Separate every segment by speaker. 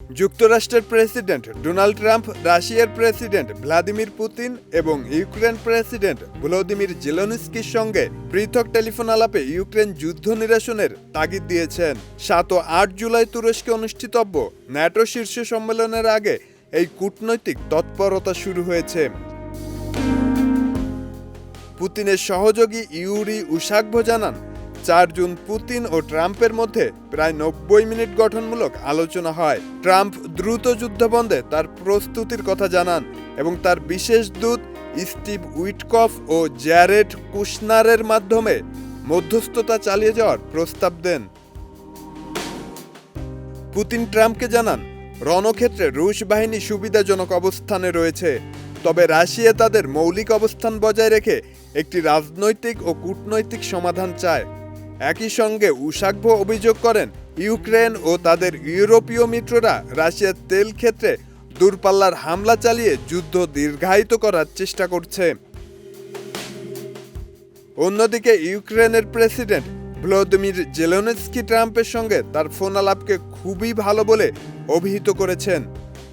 Speaker 1: যুক্তরাষ্ট্রের president Donald Trump, রাশিয়ার president Vladimir Putin এবং ইউক্রেন প্রেসিডেন্ট ভলোদিমির জেলেনস্কির সঙ্গে পৃথক টেলিফোন আলাপে ইউক্রেন যুদ্ধ নিরসনের তাগিদ দিয়েছেন। 7 ও 8 জুলাই তুরস্কে অনুষ্ঠিতব্য ন্যাটো শীর্ষ সম্মেলনের আগে এই কূটনৈতিক তৎপরতা শুরু হয়েছে। পুতিনের সহযোগী ইউরি উশাকভ জানান, 4 জুন পুতিন ও ট্রাম্পের মধ্যে প্রায় 90 মিনিট গঠনমূলক আলোচনা হয়। ট্রাম্প দ্রুত যুদ্ধবন্ধে তার প্রস্তুতির কথা জানান এবং তার বিশেষ দূত স্টিভ উইটকফ ও জ্যারেড কুশনারের মাধ্যমে মধ্যস্থতা চালিয়ে যাওয়ার প্রস্তাব দেন। পুতিন ট্রাম্পকে জানান, রণক্ষেত্রে রুশ বাহিনী সুবিধাজনক অবস্থানে রয়েছে, তবে রাশিয়া তাদের মৌলিক অবস্থান বজায় রেখে একটি রাজনৈতিক ও কূটনৈতিক সমাধান চায়। একই সঙ্গে উশাকভ অভিযোগ করেন, ইউক্রেন ও তাদের ইউরোপীয় মিত্ররা রাশিয়ার তেল ক্ষেত্রে দূরপাল্লার হামলা চালিয়ে যুদ্ধ দীর্ঘায়িত করার চেষ্টা করছে। অন্যদিকে ইউক্রেনের প্রেসিডেন্ট ভলোদিমির জেলেনস্কি ট্রাম্পের সঙ্গে তার ফোন আলাপকে খুবই ভালো বলে অভিহিত করেছেন।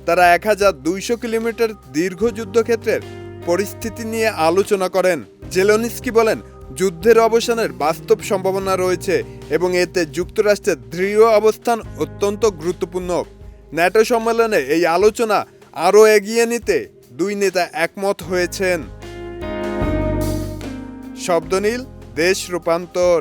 Speaker 1: তারা 1200 কিলোমিটার দীর্ঘ যুদ্ধক্ষেত্রের পরিস্থিতি নিয়ে আলোচনা করেন। জেলেনস্কি বলেন, যুদ্ধের অবসানের বাস্তব সম্ভাবনা রয়েছে এবং এতে যুক্তরাষ্ট্রের দৃঢ় অবস্থান অত্যন্ত গুরুত্বপূর্ণ। ন্যাটো সম্মেলনে এই আলোচনা আরও এগিয়ে নিতে দুই নেতা একমত হয়েছেন। শব্দনীল, দেশ রূপান্তর।